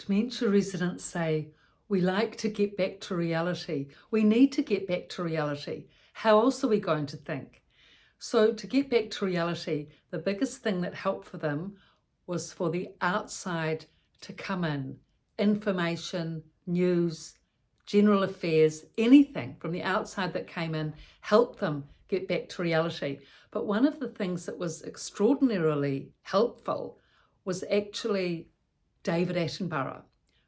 Dementia residents say, we like to get back to reality. We need to get back to reality. How else are we going to think? So to get back to reality, the biggest thing that helped for them was for the outside to come in. Information, news, general affairs, anything from the outside that came in helped them get back to reality. But one of the things that was extraordinarily helpful was actually David Attenborough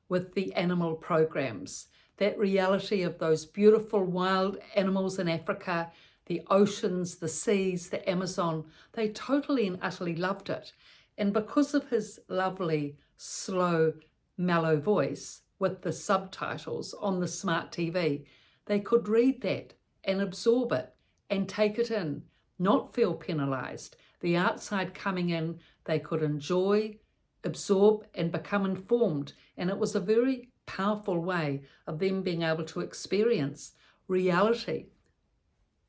with the animal programs, that reality of those beautiful wild animals in Africa, the oceans, the seas, the Amazon. They totally and utterly loved it. And because of his lovely, slow, mellow voice with the subtitles on the smart TV, they could read that and absorb it and take it in, not feel penalised. The outside coming in, they could enjoy, absorb and become informed. And it was a very powerful way of them being able to experience reality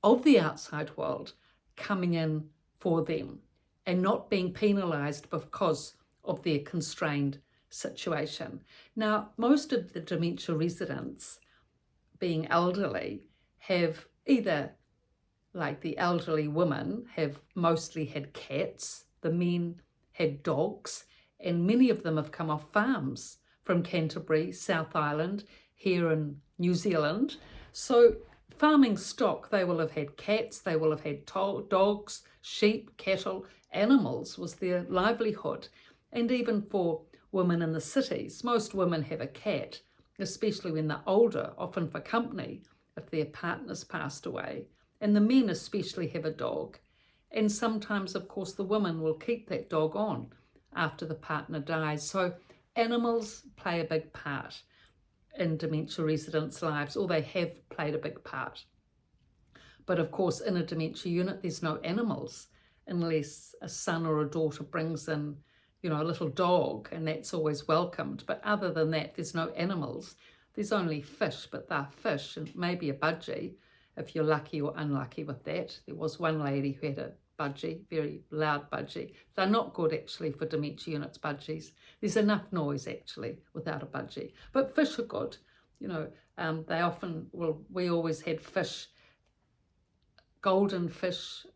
of the outside world coming in for them and not being penalised because of their constrained situation. Now, most of the dementia residents, being elderly, have either, like the elderly women, have mostly had cats, the men had dogs, and many of them have come off farms from Canterbury, South Island, here in New Zealand. So farming stock, they will have had cats, they will have had dogs, sheep, cattle, animals was their livelihood. And even for women in the cities, most women have a cat, especially when they're older, often for company if their partner's passed away. And the men especially have a dog. And sometimes, of course, the women will keep that dog on after the partner dies. So animals play a big part in dementia residents' lives, or they have played a big part. But of course, in a dementia unit, there's no animals unless a son or a daughter brings in, a little dog, and that's always welcomed. But other than that, there's no animals. There's only fish, but they're fish, and maybe a budgie, if you're lucky or unlucky with that. There was one lady who had a budgie, very loud budgie. They're not good actually for dementia units, budgies. There's enough noise actually without a budgie. But fish are good. They often, we always had fish, golden fish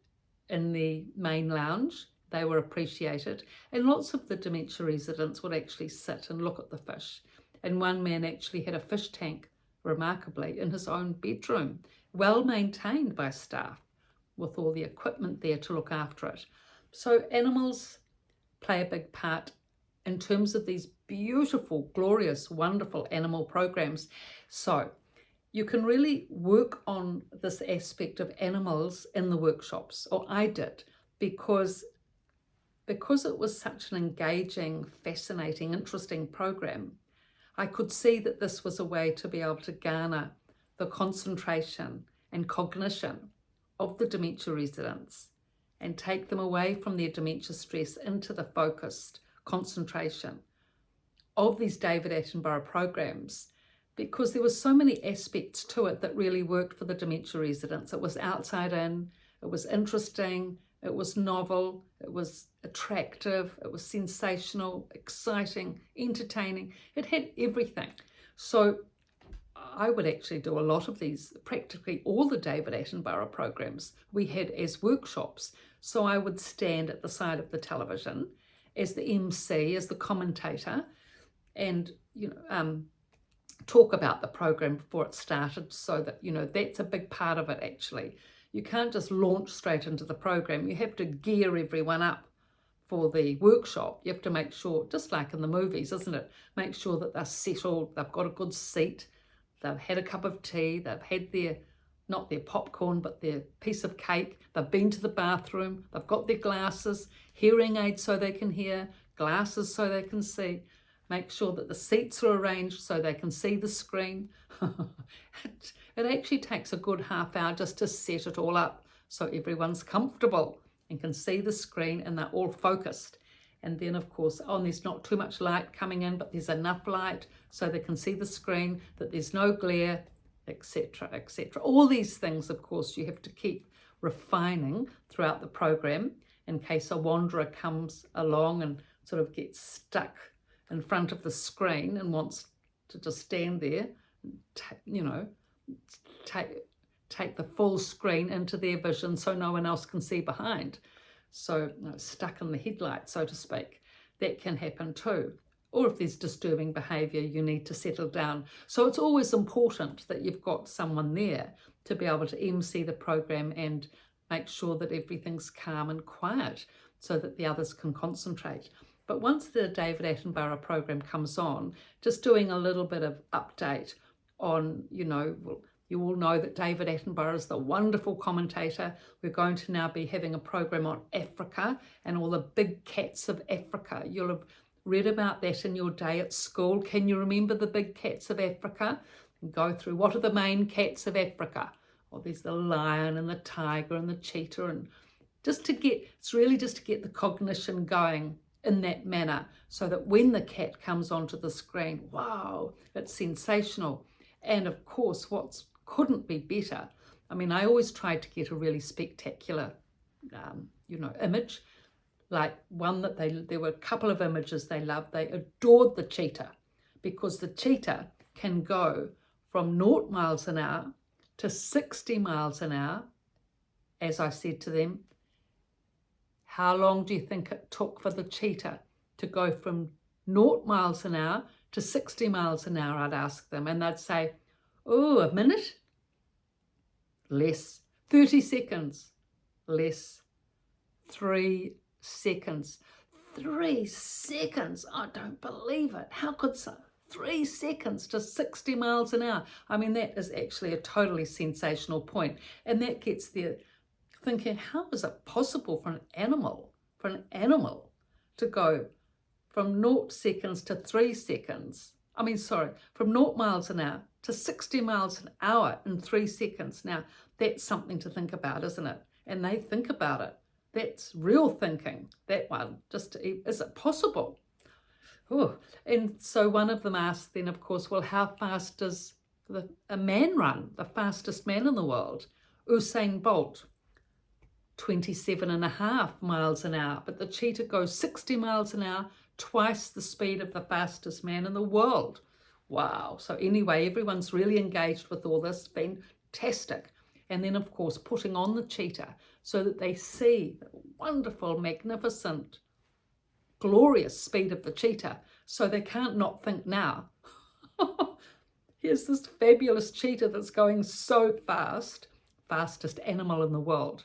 in the main lounge. They were appreciated. And lots of the dementia residents would actually sit and look at the fish. And one man actually had a fish tank, remarkably, in his own bedroom, well maintained by staff, with all the equipment there to look after it. So animals play a big part in terms of these beautiful, glorious, wonderful animal programs. So you can really work on this aspect of animals in the workshops, or I did, because it was such an engaging, fascinating, interesting program. I could see that this was a way to be able to garner the concentration and cognition of the dementia residents and take them away from their dementia stress into the focused concentration of these David Attenborough programs, because there were so many aspects to it that really worked for the dementia residents. It was outside in, it was interesting, it was novel, it was attractive, it was sensational, exciting, entertaining. It had everything. So I would actually do a lot of these, practically all the David Attenborough programs we had as workshops. So I would stand at the side of the television as the MC, as the commentator, and talk about the program before it started, so that that's a big part of it actually. You can't just launch straight into the program. You have to gear everyone up for the workshop. You have to make sure, just like in the movies, isn't it? Make sure that they're settled, they've got a good seat, they've had a cup of tea, they've had not their popcorn, but their piece of cake, they've been to the bathroom, they've got their glasses, hearing aids so they can hear, glasses so they can see. Make sure that the seats are arranged so they can see the screen. It actually takes a good half hour just to set it all up so everyone's comfortable and can see the screen and they're all focused. And then, of course, there's not too much light coming in, but there's enough light so they can see the screen, that there's no glare, etc., etc. All these things, of course, you have to keep refining throughout the program in case a wanderer comes along and sort of gets stuck in front of the screen and wants to just stand there, take the full screen into their vision so no one else can see behind. So stuck in the headlight, so to speak. That can happen too. Or if there's disturbing behaviour, you need to settle down. So it's always important that you've got someone there to be able to MC the program and make sure that everything's calm and quiet so that the others can concentrate. But once the David Attenborough program comes on, just doing a little bit of update on, you all know that David Attenborough is the wonderful commentator. We're going to now be having a program on Africa and all the big cats of Africa. You'll have read about that in your day at school. Can you remember the big cats of Africa? And go through what are the main cats of Africa? Well, there's the lion and the tiger and the cheetah, and it's really just to get the cognition going in that manner so that when the cat comes onto the screen, wow, it's sensational. And of course, what couldn't be better, I always tried to get a really spectacular, image, like one that there were a couple of images they loved. They adored the cheetah because the cheetah can go from 0 miles an hour to 60 miles an hour. As I said to them, how long do you think it took for the cheetah to go from 0 miles an hour to 60 miles an hour? I'd ask them, and they'd say, a minute? Less. 30 seconds? Less. 3 seconds. 3 seconds? I don't believe it. How could 3 seconds to 60 miles an hour? That is actually a totally sensational point. And that gets there thinking, how is it possible for an animal to go from 0 seconds to 3 seconds? From 0 miles an hour to 60 miles an hour in 3 seconds. Now, that's something to think about, isn't it? And they think about it. That's real thinking, that one. Is it possible? Ooh. And so one of them asked then, of course, well, how fast does a man run? The fastest man in the world, Usain Bolt, 27.5 miles an hour. But the cheetah goes 60 miles an hour, twice the speed of the fastest man in the world. Wow. So anyway, everyone's really engaged with all this. Fantastic. And then, of course, putting on the cheetah so that they see the wonderful, magnificent, glorious speed of the cheetah. So they can't not think now, here's this fabulous cheetah that's going so fast, fastest animal in the world.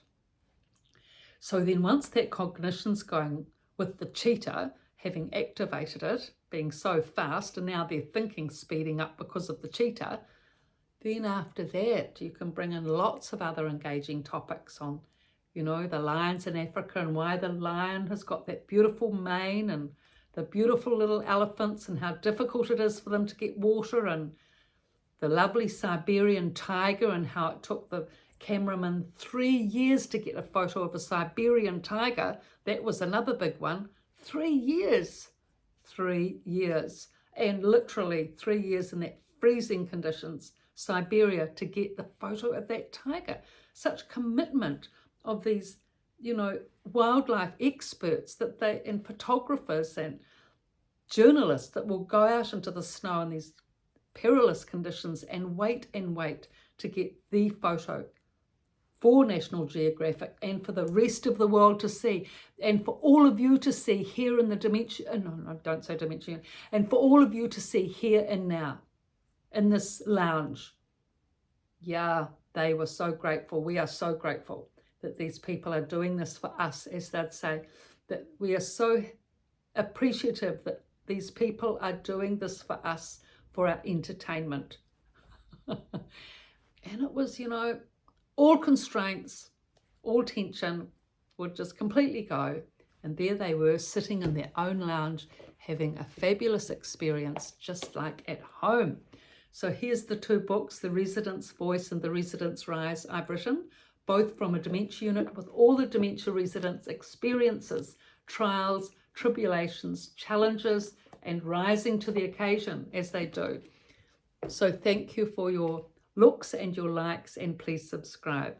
So then once that cognition's going with the cheetah, having activated it, being so fast, and now their thinking speeding up because of the cheetah, then after that, you can bring in lots of other engaging topics on, the lions in Africa and why the lion has got that beautiful mane and the beautiful little elephants and how difficult it is for them to get water, and the lovely Siberian tiger and how it took the cameraman 3 years to get a photo of a Siberian tiger. That was another big one. 3 years. 3 years. And literally 3 years in that freezing conditions, Siberia, to get the photo of that tiger. Such commitment of these, wildlife experts and photographers and journalists that will go out into the snow in these perilous conditions and wait to get the photo for National Geographic and for the rest of the world to see, and for all of you to see here in the dementia, no, don't say dementia, and for all of you to see here and now in this lounge. Yeah, they were so grateful. We are so grateful that these people are doing this for us, as they'd say, that we are so appreciative that these people are doing this for us for our entertainment. And it was, all constraints, all tension would just completely go. And there they were sitting in their own lounge, having a fabulous experience, just like at home. So here's the 2 books, The Resident's Voice and The Resident's Rise, I've written, both from a dementia unit with all the dementia residents' experiences, trials, tribulations, challenges, and rising to the occasion as they do. So thank you for your looks and your likes, and please subscribe.